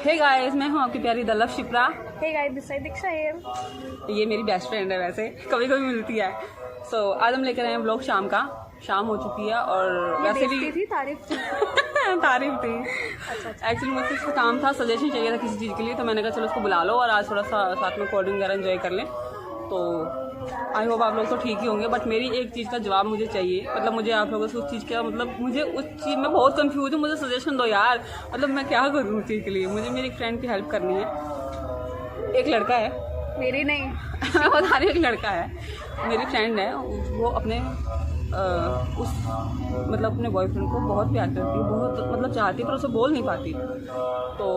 Hey guys, मैं हूँ आपकी प्यारी दलफ Shipra. Hey guys, this side Diksha है। ये मेरी बेस्ट फ्रेंड है, वैसे कभी कभी मिलती है। सो आज हम लेकर आए हैं व्लॉग शाम का। शाम हो चुकी है और वैसे भी थी तारीफ थी। तारीफ थी। अच्छा। एक्चुअली मुझसे इसका काम था, सजेशन चाहिए था किसी चीज़ के लिए, तो मैंने कहा चलो उसको बुला लो और आज थोड़ा सा साथ में कोल्ड ड्रिंक वगैरह एंजॉय कर लें। तो आई होप आप लोग तो ठीक ही होंगे, बट मेरी एक चीज़ का जवाब मुझे चाहिए। मतलब मुझे आप लोगों से उस चीज़ का, मतलब मुझे उस चीज़ में बहुत कंफ्यूज हूँ। मुझे सजेशन दो यार, मतलब मैं क्या करूँ उस चीज़ के लिए। मुझे मेरी फ्रेंड की हेल्प करनी है। एक लड़का है, मेरी नहीं मैं बता रही हूँ, एक लड़का है, मेरी फ्रेंड है। वो अपने उस मतलब अपने बॉयफ्रेंड को बहुत प्यार करती है, बहुत मतलब चाहती है, पर उसे बोल नहीं पाती। तो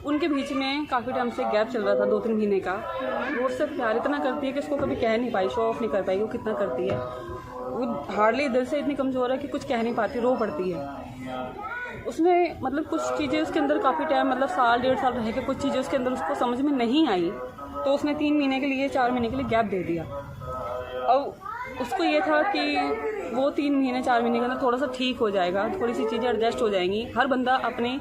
उनके बीच में काफ़ी टाइम से गैप चल रहा था, 2-3 महीने का। वो उससे प्यार इतना करती है कि उसको कभी कह नहीं पाई, शो ऑफ नहीं कर पाई वो कितना करती है। वो हार्डली दिल से इतनी कमज़ोर है कि कुछ कह नहीं पाती, रो पड़ती है। उसने मतलब कुछ चीज़ें उसके अंदर काफ़ी टाइम, मतलब 1-1.5 साल रह के कुछ चीज़ें उसके अंदर उसको समझ में नहीं आई, तो उसने 3 महीने के लिए 4 महीने के लिए गैप दे दिया। और उसको ये था कि वो 3 महीने 4 महीने के अंदर थोड़ा सा ठीक हो जाएगा, थोड़ी सी चीज़ें एडजस्ट हो जाएंगी। हर बंदा अपनी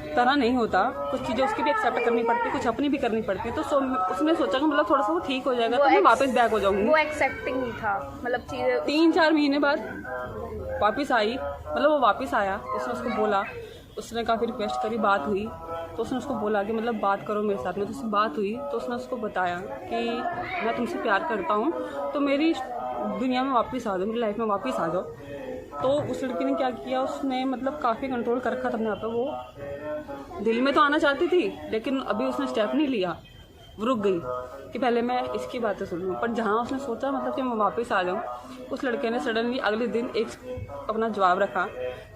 तरह नहीं होता, कुछ चीज़ें उसकी भी एक्सेप्ट करनी पड़ती, कुछ अपनी भी करनी पड़ती। तो उसने सोचा कि मतलब थोड़ा सा वो ठीक हो जाएगा तो मैं वापस बैक हो जाऊंगी। वो एक्सेप्टिंग नहीं था, मतलब चीज़ें 3-4 महीने बाद वापस आई। मतलब वो वापस आया, उसने उसको बोला, उसने काफ़ी रिक्वेस्ट करी, बात हुई, तो उसने उसको बोला कि मतलब बात करो मेरे साथ में। तो उससे बात हुई तो उसने उसको बताया कि मैं तुमसे प्यार करता हूँ, तो मेरी दुनिया में वापस आ जाओ, मेरी लाइफ में वापस आ जाओ। तो उस लड़की ने क्या किया, उसने मतलब काफ़ी कंट्रोल कर रखा था अपने आप पे। वो दिल में तो आना चाहती थी, लेकिन अभी उसने स्टेप नहीं लिया। वो रुक गई कि पहले मैं इसकी बातें सुन लूँ। पर जहाँ उसने सोचा मतलब कि मैं वापस आ जाऊँ, उस लड़के ने सडनली अगले दिन एक अपना जवाब रखा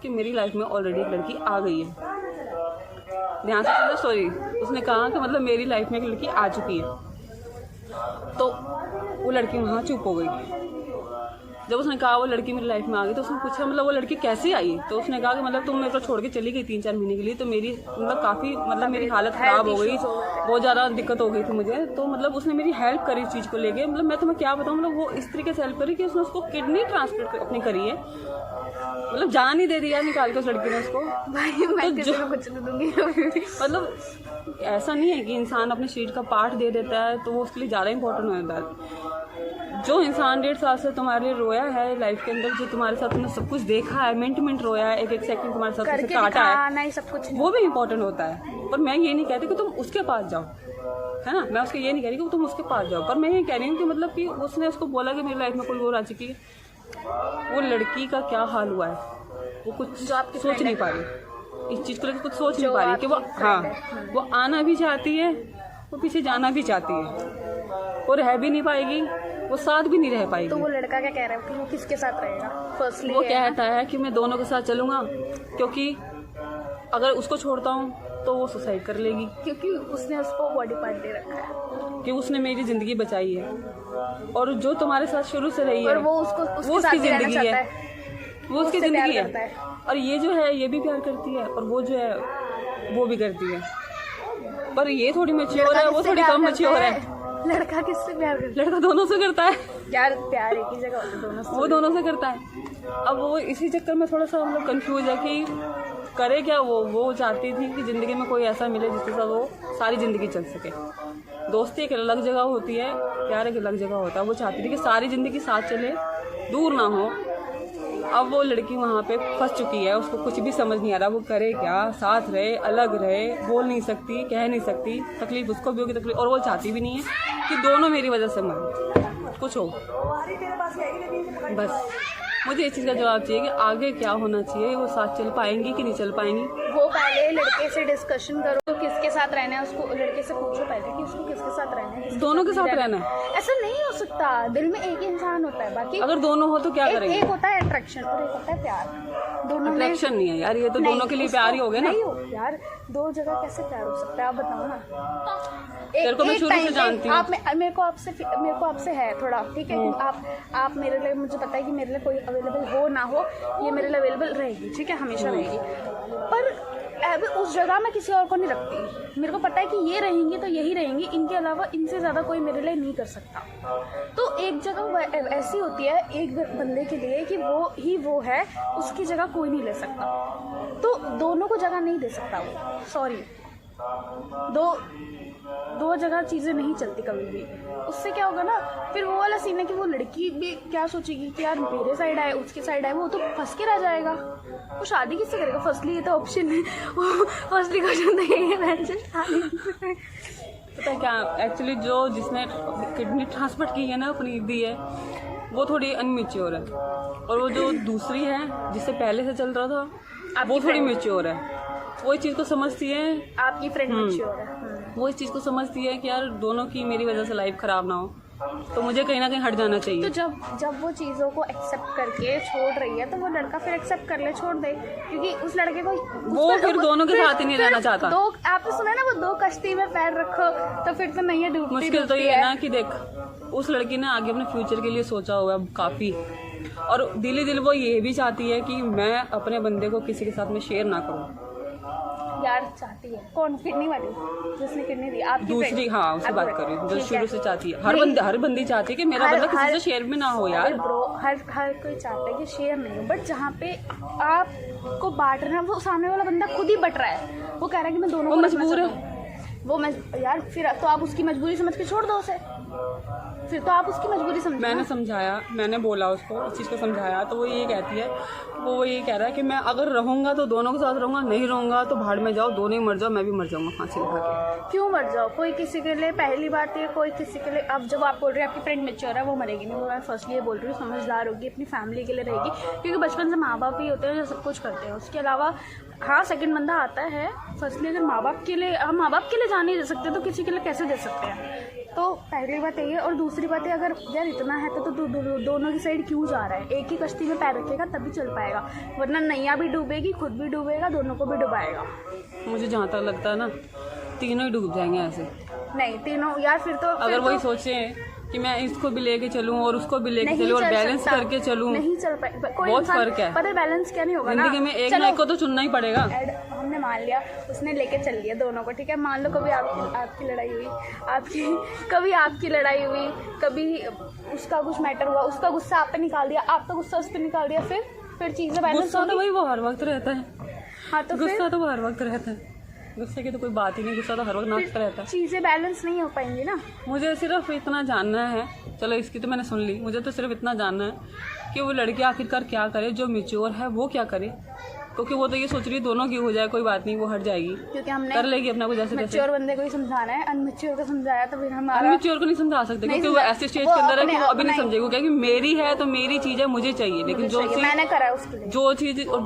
कि मेरी लाइफ में ऑलरेडी एक लड़की आ गई है। ध्यान से सुनो स्टोरी। उसने कहा कि मतलब मेरी लाइफ में एक लड़की आ चुकी है। तो वो लड़की वहाँ चुप हो गई। जब उसने कहा वो लड़की मेरी लाइफ में आ गई, तो उसने पूछा मतलब वो लड़की कैसे आई। तो उसने कहा कि मतलब तुम मेरे को छोड़ के चली गई 3-4 महीने के लिए, तो मेरी मतलब काफ़ी मतलब मेरी हालत ख़राब हो गई, बहुत ज़्यादा दिक्कत हो गई थी मुझे। तो मतलब उसने मेरी हेल्प करी इस चीज़ को लेके। मतलब मैं तुम्हें क्या बताऊँ, मतलब वो इस तरीके से हेल्प करी कि उसने उसको किडनी ट्रांसप्लांट अपनी करी है। मतलब जान ही दे दिया निकाल के उस लड़की ने उसको। भाई मैं किसी को कुछ नहीं दूंगी। मतलब ऐसा नहीं है कि इंसान अपने शरीर का पार्ट दे देता है तो वो उसके लिए ज़्यादा इंपॉर्टेंट हो जाता है। जो इंसान 1.5 साल से तुम्हारे लिए रोया है लाइफ के अंदर, जो तुम्हारे साथ तुमने सब कुछ देखा है, मिनट रोया है, एक सेकंड तुम्हारे साथ उसे काटा है, नहीं सब कुछ वो भी इम्पोर्टेंट होता है। पर मैं ये नहीं कहती कि तुम उसके पास जाओ, है ना। मैं उसको ये नहीं कह रही कि तुम उसके पास जाओ, पर मैं ये कह रही हूँ कि मतलब कि उसने उसको बोला कि मेरी लाइफ में कोई और आ चुकी है। वो लड़की का क्या हाल हुआ है, वो कुछ जो आप सोच नहीं पा रही, इस चीज़ को लेकर कुछ सोच नहीं पा रही कि वो वो आना भी चाहती है, वो पीछे जाना भी चाहती है, वो रह भी नहीं पाएगी, वो साथ भी नहीं रह पाएगी। तो वो लड़का क्या कह रहा है कि वो किसके साथ रहेगा? फर्स्टली वो कहता है कि मैं दोनों के साथ चलूँगा, क्योंकि अगर उसको छोड़ता हूँ तो वो सुसाइड कर लेगी, क्योंकि उसने उसको बॉडी पार्ट दे रखा है, कि उसने मेरी ज़िंदगी बचाई है। और जो तुम्हारे साथ शुरू से रही है, और वो उसकी ज़िंदगी है, वो उसकी ज़िंदगी है। और ये जो है ये भी प्यार करती है, और वो जो है वो भी करती है। पर ये थोड़ी मैच्योर है, वो थोड़ी कम मैच्योर है। लड़का किससे प्यार करता है? लड़का दोनों से करता है यार, प्यार एक ही जगह होता है, दोनों से। वो दोनों से करता है। अब वो इसी चक्कर में थोड़ा सा हम लोग कंफ्यूज है कि करे क्या। वो चाहती थी कि ज़िंदगी में कोई ऐसा मिले जिसके साथ वो सारी ज़िंदगी चल सके। दोस्ती एक अलग जगह होती है, प्यार एक अलग जगह होता है। वो चाहती थी कि सारी ज़िंदगी साथ चले, दूर ना हो। अब वो लड़की वहाँ पे फंस चुकी है, उसको कुछ भी समझ नहीं आ रहा वो करे क्या, साथ रहे अलग रहे, बोल नहीं सकती, कह नहीं सकती, तकलीफ उसको भी होगी तकलीफ, और वो चाहती भी नहीं है कि दोनों मेरी वजह से मरे, कुछ हो। बस मुझे इस चीज़ का जवाब चाहिए कि आगे क्या होना चाहिए, वो साथ चल पाएंगी कि नहीं चल पाएंगी। वो पहले लड़के से डिस्कशन करो तो किसके साथ रहना है, उसको लड़के से पूछो पहले कि उसको किसके साथ रहना है। दोनों के साथ रहना है? ऐसा नहीं हो सकता, दिल में एक इंसान होता है, बाकी अगर दोनों हो तो क्या करेंगे? एक होता है अट्रैक्शन और एक होता है प्यार। दोनों अट्रैक्शन नहीं है यार, ये तो दोनों के लिए प्यार ही हो गया ना। नहीं हो यार, दो जगह कैसे प्यार हो सकता है, आप बताओ ना। तेरे को मैं शुरू से जानती हूँ। आप मेरे को आपसे है थोड़ा, ठीक है। आप मेरे लिए, मुझे पता है कि मेरे लिए कोई अवेलेबल हो ना हो, ये मेरे लिए अवेलेबल रहेगी, ठीक है, हमेशा रहेगी। पर अब उस जगह मैं किसी और को नहीं रखती। मेरे को पता है कि ये रहेंगी तो यही रहेंगी, इनके अलावा इनसे ज़्यादा कोई मेरे लिए नहीं कर सकता। तो एक जगह ऐसी होती है एक बंदे के लिए कि वो है, उसकी जगह कोई नहीं ले सकता। तो दोनों को जगह नहीं दे सकता वो, सॉरी। दो जगह चीज़ें नहीं चलती कभी भी। उससे क्या होगा ना, फिर वो वाला सीन है कि वो लड़की भी क्या सोचेगी कि यार मेरे साइड आए उसके साइड आए, वो तो फंस के रह जाएगा। वो शादी किससे करेगा? फर्स्टली ये तो ऑप्शन है, वो फर्स्टली क्वेश्चन देंगे। पता है क्या, एक्चुअली जिसने किडनी ट्रांसप्लांट की है ना, अपनी दी है, वो थोड़ी अनमेच्योर है, और वो जो दूसरी है जिससे पहले से चल रहा था वो थोड़ी मेच्योर है। वो इस चीज़ को समझती है, आपकी फ्रेंड मेच्योर है, वो इस चीज़ को समझती है कि यार दोनों की मेरी वजह से लाइफ खराब ना हो, तो मुझे कहीं ना कहीं हट जाना चाहिए। तो जब वो चीज़ों को एक्सेप्ट करके छोड़ रही है तो वो लड़का फिर एक्सेप्ट कर ले, छोड़ दे, क्योंकि उस लड़के को वो फिर दोनों के साथ ही नहीं रहना चाहता। दो आपने सुना ना, वो दो कश्ती में पैर रखो तो फिर तो नहीं है, डूबती मुश्किल तो ये है ना कि देख, उस लड़की ने आगे अपने फ्यूचर के लिए सोचा हुआ है काफ़ी, और दिल वो ये भी चाहती है कि मैं अपने बंदे को किसी के साथ में शेयर ना करूँ। यार चाहती है कौन? किडनी वाली जिसने किडनी दी? आपकी दूसरी, friend? हाँ उससे बात कर रही हूँ, जो ठीक शुरू है। से चाहती है। हर बंदी चाहती है कि मेरा हर- बंदा किसी हर- से शेयर में ना हो यार। ब्रो, हर कोई चाहता है कि शेयर नहीं हो, बट जहाँ पे आपको बांट रहे हैं, वो सामने वाला बंदा खुद ही बट रहा है, वो कह रहा है कि मैं दोनों वो को रखना मजबूर है। चाहता हूँ। यार फिर तो आप उसकी मजबूरी समझ के छोड़ दो उसे, फिर तो आप उसकी मजबूरी समझो। मैंने समझाया, मैंने बोला उसको, इस चीज़ को समझाया, तो वो ये कहती है, वो ये कह रहा है कि मैं अगर रहूँगा तो दोनों के साथ रहूँगा, नहीं रहूँगा तो भाड़ में जाओ, दोनों ही मर जाओ, मैं भी मर जाऊँगा फांसी लगा के। क्यों मर जाओ? कोई किसी के लिए, पहली बात ये, कोई किसी के लिए, अब जब आप बोल रहे हैं आपकी फ्रेंड मेच्योर है, वो मरेगी नहीं, वो मैं फर्स्टली ये बोल रही हूँ, समझदार होगी, अपनी फैमिली के लिए रहेगी, क्योंकि बचपन से माँ बाप ही होते हैं जो सब कुछ करते हैं। उसके अलावा हाँ सेकंड बंदा आता है, फर्स्टली अगर माँ बाप के लिए, हम माँ बाप के लिए जान नहीं दे सकते तो किसी के लिए कैसे दे सकते हैं? तो पहली बात यही है, और दूसरी बात है, अगर यार इतना है तो दोनों की साइड क्यों जा रहा है? एक ही कश्ती में पैर रखेगा तभी चल पाएगा, वरना नैया भी डूबेगी, खुद भी डूबेगा, दोनों को भी डुबाएगा। मुझे जहाँ तक लगता है ना, तीनों ही डूब जाएंगे ऐसे। नहीं तीनों यार, फिर तो अगर वही सोचे कि मैं इसको भी लेके चलूं और उसको भी लेके चलूं और बैलेंस करके चलूं, नहीं चल पाए। बहुत फर्क है। पता है बैलेंस क्या नहीं होगा ना, जिंदगी में एक ना एक को तो चुनना ही पड़ेगा। हमने मान लिया, उसने लेके चल लिया दोनों को, ठीक है, मान लो कभी आपकी लड़ाई हुई, कभी आपकी लड़ाई हुई, कभी उसका कुछ मैटर हुआ, उसका गुस्सा आप पे निकाल दिया, आपका गुस्सा उस पे निकाल दिया, फिर चीजें बैलेंस गुस्सा तो भाई वो हर वक्त रहता है। हाँ तो गुस्सा तो हर वक्त रहता है, गुस्से की तो कोई बात ही नहीं, गुस्सा तो हर वक्त नाचता रहता है। चीजें बैलेंस नहीं हो पाएंगी ना। मुझे सिर्फ इतना जानना है, चलो इसकी तो मैंने सुन ली, मुझे तो सिर्फ इतना जानना है कि वो लड़की आखिरकार क्या करे, जो मैच्योर है वो क्या करे, क्योंकि वो तो ये सोच रही है दोनों की हो जाए, कोई बात नहीं, वो हट जाएगी, क्योंकि हमने कर लेगी अपना कुछ जैसे तैसे। मैच्योर बंदे को ही समझाना है, अनमैच्योर को समझाया तो फिर हमारा अनमैच्योर को नहीं समझा सकते, क्योंकि वो ऐसे स्टेज के अंदर है कि वो अभी नहीं समझेगी, वो कहेगी मेरी है तो मेरी चीज़ है, मुझे चाहिए। लेकिन जो चीज़ मैंने करा है उसके लिए, जो चीज़ और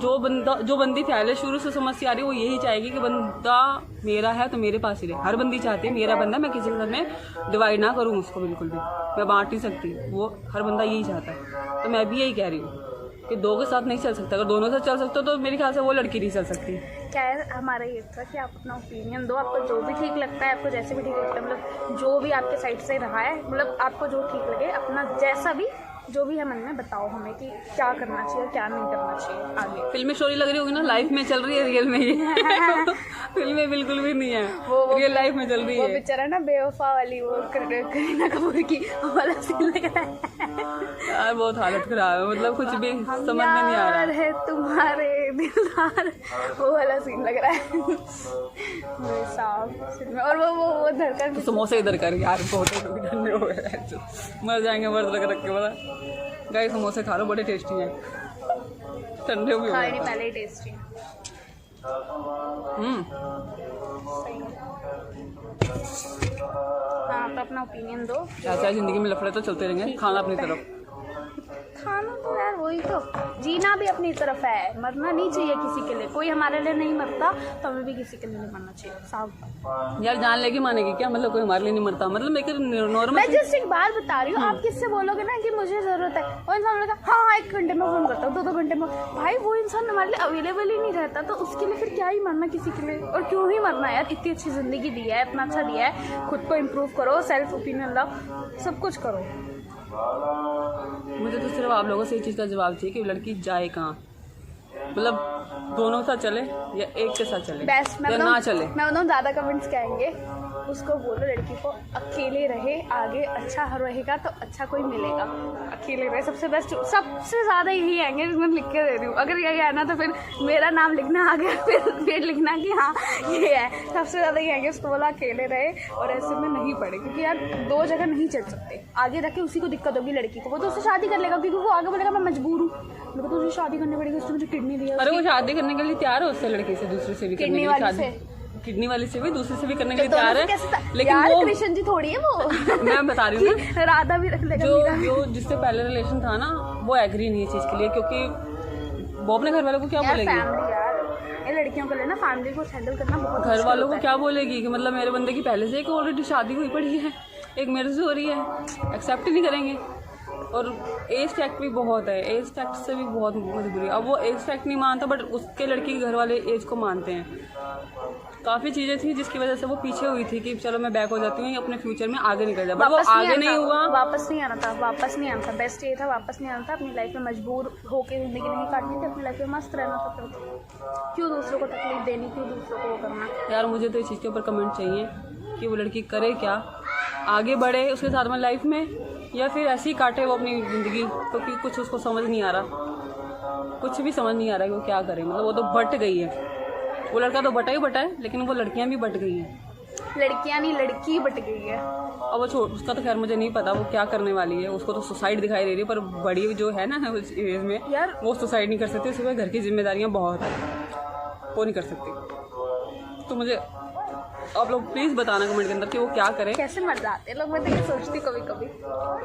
जो बंदी पहले शुरू से समझती आ रही है, वो यही चाहेगी कि बंदा मेरा है तो मेरे पास ही रहे। हर बंदी चाहती है मेरा बंदा, मैं किसी के साथ में डिवाइड ना करूँ उसको, बिल्कुल भी मैं बांट नहीं सकती, वो हर बंदा यही चाहता है। तो मैं भी यही कह रही हूँ कि दो के साथ नहीं चल सकता, अगर दोनों के साथ चल सकते हो तो मेरे ख्याल से वो लड़की नहीं चल सकती। क्या है हमारा ये था कि आप अपना ओपिनियन दो, आपको जो भी ठीक लगता है, आपको जैसे भी ठीक लगता है, मतलब जो भी आपके साइड से रहा है, मतलब आपको जो ठीक लगे, अपना जैसा भी जो भी है मन में बताओ हमें कि क्या करना चाहिए और क्या नहीं करना चाहिए आगे। फिल्मी स्टोरी लग रही होगी ना, लाइफ में चल रही है, रियल में ये फिल्म में बिल्कुल भी नहीं है, वो रियल लाइफ में चल रही वो है। बेचारा ना बेवफा वाली, वो करीना कपूर की वाला सीन लग रहा है यार बहुत हालत खराब है, मतलब कुछ भी समझ में नहीं आ रहा है तुम्हारे दिलदार, वो वाला सीन लग रहा है मेरे साथ में। और वो धड़कन तो समोसे इधर कर यार, बहुत ठंडे हो गए, मर जाएंगे वर्द रख के। बोला गाइस समोसे खा लो, बड़े टेस्टी हैं, ठंडे भी हो खाने गए। पहले ही टेस्टी है। हाँ तो अपना ओपिनियन दो। ऐसा है जिंदगी में लफड़े तो चलते रहेंगे, खाना अपनी तरफ। खाना तो यार वही तो, जीना भी अपनी तरफ है, मरना नहीं चाहिए किसी के लिए, कोई हमारे लिए नहीं मरता तो हमें भी किसी के लिए नहीं मरना चाहिए। साफ यार जान लेके मानेगी क्या, मतलब कोई हमारे लिए नहीं मरता, मतलब एक नॉर्मल। मैं जस्ट एक बात बता रही हूँ, आप किससे बोलोगे ना कि मुझे जरूरत है, वो इंसान बोलेगा हाँ 1 घंटे में फोन करता हूँ, 2 घंटे में, भाई वो इंसान हमारे लिए अवेलेबल ही नहीं रहता, तो उसके लिए फिर क्या ही मरना किसी के लिए, और क्यों ही मरना यार, इतनी अच्छी जिंदगी दी है, इतना अच्छा दिया है, खुद को इम्प्रूव करो, सेल्फ ओपिनियन लो, सब कुछ करो। मुझे तो सिर्फ आप लोगों से ये चीज़ का जवाब चाहिए कि लड़की जाए कहाँ, मतलब दोनों के साथ चले या एक के साथ चले बेस्ट या ना चले। मैं बताऊँ ज़्यादा कमेंट्स क्या आएंगे, उसको बोलो लड़की को अकेले रहे, आगे अच्छा रहेगा तो अच्छा कोई मिलेगा। अकेले रहे सबसे बेस्ट, सबसे ज़्यादा यही आएंगे मैं लिख के दे रही हूँ। अगर यही आना तो फिर मेरा नाम लिखना आगे, फिर लिखना कि हाँ ये है। सबसे ज़्यादा ये आएंगे, उसको बोला अकेले रहे और ऐसे में नहीं पड़े, क्योंकि यार 2 जगह नहीं चल सकते। आगे रख के उसी को दिक्कत होगी लड़की को, वो तो उससे शादी कर लेगा, क्योंकि वो आगे बोलेगा मैं मजबूर हूँ, मेरे को तो उसे शादी करनी पड़ेगी, उसने मुझे किडनी दिया। अरे वो शादी करने के लिए तैयार है उससे, लड़की से, दूसरे से भी करने के लिए शादी, किडनी वाली से भी, दूसरे से भी करने के लिए तैयार है। लेकिन वो कृष्ण जी थोड़ी है वो मैं बता रही हूँ ना, राधा भी रख लेगा। जो जिससे पहले रिलेशन था ना, वो एग्री नहीं है चीज के लिए, क्योंकि वो अपने घर वालों को क्या बोलेगी, ये लड़कियों के लिए ना फैमिली को हैंडल करना बहुत घर वालों को क्या बोलेगी कि मतलब मेरे बंदे की पहले से एक ऑलरेडी शादी हुई पड़ी है, एक मेरे से हो रही है, एक्सेप्ट ही नहीं करेंगे। और एज टैक्ट भी बहुत है, एज टैक्ट से भी बहुत मजबूरी है। अब वो एज टैक्ट नहीं मानता, बट उसके लड़की के घर वाले एज को मानते हैं। काफ़ी चीज़ें थी जिसकी वजह से वो पीछे हुई थी कि चलो मैं बैक हो जाती हूँ, अपने फ्यूचर में आगे निकल जाए, बट वो आगे नहीं हुआ, वापस नहीं आना था। बेस्ट ये था, वापस नहीं आना था। अपनी लाइफ में मजबूर होकर जिंदगी नहीं काटनी थी, अपनी लाइफ में मस्त रहना था। क्यों दूसरों को तकलीफ देनी, क्यों दूसरों को वो करना। यार मुझे तो इस चीज़ के ऊपर कमेंट चाहिए कि वो लड़की करे क्या, आगे बढ़े उसके साथ में लाइफ में, या फिर ऐसे ही काटे वो अपनी ज़िंदगी, क्योंकि कुछ उसको समझ नहीं आ रहा, कुछ भी समझ नहीं आ रहा है कि वो क्या करे। मतलब वो तो बट गई है, वो लड़का तो बटा ही बटा है, लेकिन वो लड़कियां भी बट गई हैं। लड़कियां नहीं, लड़की बट गई है। अब वो उसका तो खैर मुझे नहीं पता वो क्या करने वाली है, उसको तो सुसाइड दिखाई दे रही है, पर बड़ी जो है ना उस एज में यार वो सुसाइड नहीं कर सकती, उसके घर की जिम्मेदारियां बहुत है, वो नहीं कर सकती। तो मुझे आप लोग प्लीज बताना कमेंट के अंदर कि वो क्या करे। कैसे मर जाते हैं लोग, मैं तो ये सोचती कभी कभी,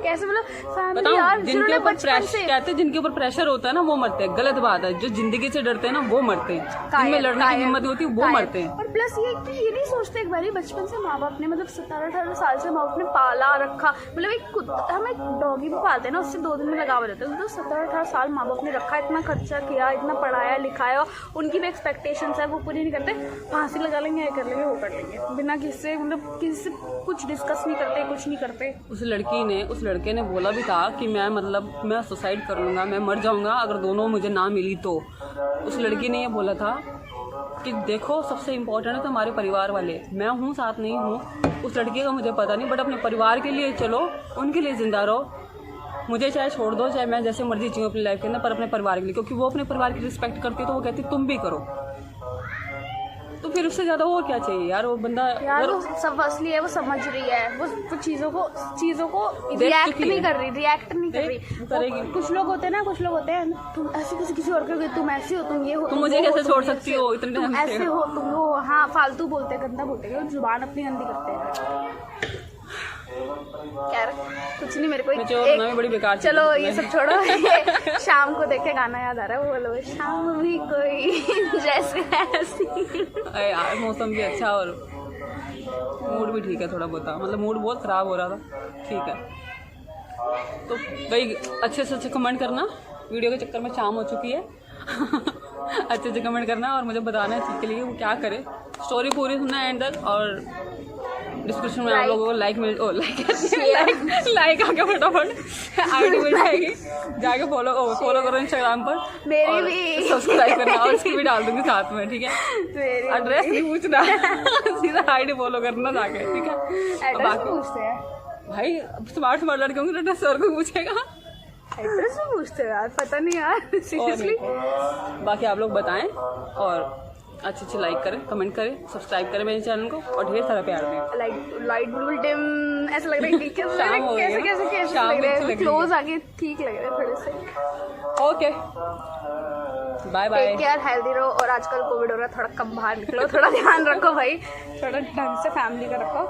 कैसे मतलब फैमिली यार, जिनके ऊपर प्रेशर कहते हैं, जिनके ऊपर प्रेशर होता है ना वो मरते हैं, गलत बात है। जो जिंदगी से डरते हैं ना वो मरते हैं, जिनमें लड़ने की हिम्मत होती है वो मरते हैं। और प्लस ये नहीं सोचते एक बारी बचपन से माँ बाप ने, मतलब 17-18 साल से माँ बाप ने पाला रखा, मतलब एक हम एक डॉगी भी पालते हैं ना, उससे 2 दिन में लगाव रहते हैं, तो 17-18 साल माँ बाप ने रखा, इतना खर्चा किया, इतना पढ़ाया लिखाया, उनकी भी एक्सपेक्टेशंस है वो पूरी नहीं करते, फांसी लगा लेंगे, ये कर लेंगे, वो कर लेंगे, बिना किससे मतलब किसी से कुछ डिस्कस नहीं करते, कुछ नहीं करते। उस लड़के ने बोला भी था कि मैं सुसाइड कर लूँगा, मैं मर जाऊँगा अगर दोनों मुझे ना मिली तो। उस लड़की ने ये बोला था कि देखो सबसे इम्पोर्टेंट है तो हमारे परिवार वाले, मैं हूँ साथ नहीं हूँ उस लड़की का मुझे पता नहीं, बट अपने परिवार के लिए चलो, उनके लिए जिंदा रहो, मुझे चाहे छोड़ दो, चाहे मैं जैसे मर्जी जीऊँ अपनी लाइफ के अंदर, पर अपने परिवार के लिए, क्योंकि वो अपने परिवार की रिस्पेक्ट करती है, तो वो कहती तुम भी करो। तो फिर उससे ज्यादा वो क्या चाहिए यार, वो बंदा यार वो सब असली है, वो समझ रही है, वो चीजों को रिएक्ट नहीं कर रही। कुछ लोग होते हैं ना, तुम ऐसे किसी और के, तुम ऐसे हो, तुम ये हो, तुम मुझे कैसे छोड़ सकती हो, इतने तुम ऐसे हो, तुम वो, हाँ फालतू बोलते हैं, गंदा बोलते हैं, जुबान अपनी गंदी करते हैं। यार कुछ नहीं, मेरे को बड़ी बेकार। चलो ये सब छोड़ो। शाम को देखे गाना याद आ रहा है, वो बोलो शाम भी कोई जैसे ऐसी। यार मौसम भी अच्छा और मूड भी ठीक है, थोड़ा बहुत मतलब मूड बहुत खराब हो रहा था, ठीक है। तो भाई अच्छे से अच्छे कमेंट करना, वीडियो के चक्कर में शाम हो चुकी है। अच्छे से कमेंट करना और मुझे बताना है चीज़ के लिए वो क्या करे। स्टोरी पूरी सुनना एंड तक, और डिस्क्रिप्शन में आप लोगों को लाइक आके फटाफट आईडी मिल जाएगी, जाके फॉलो करो इंस्टाग्राम पर, मेरी भी सब्सक्राइब करना, और इसकी भी डाल दूंगी साथ में, ठीक है। एड्रेस नहीं पूछना, सीधा आईडी फॉलो करना जाके, ठीक है। एड्रेस पूछते हैं भाई, स्मार्ट लड़के होंगे, एड्रेस और कोई पूछेगा, एड्रेस भी पूछते हैं यार, पता नहीं यार सीरियसली। बाकी आप लोग बताएं और अच्छे लाइक करें, कमेंट करें, सब्सक्राब करें मेरे चैनल को, और ढेर सारा प्यार दें। लाइट बिल्कुल डिम ऐसा लग रहा है कि कैसे लग रहा है, क्लोज आगे ठीक लग रहा है थोड़े से। Okay bye bye, take care, healthy रहो, और आजकल कोविड हो रहा है, थोड़ा कम बाहर निकलो, थोड़ा ध्यान रखो भाई, थोड़ा ढंग से फैमिली का रखो,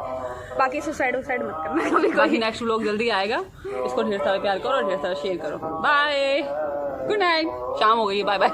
बाकी सुसाइड मत करना कभी। बाकी नेक्स्ट व्लॉग जल्दी आएगा, इसको ढेर सारा प्यार करो और ढेर सारा शेयर करो। बाय, गुड नाइट, शाम हो गई, बाय बाय।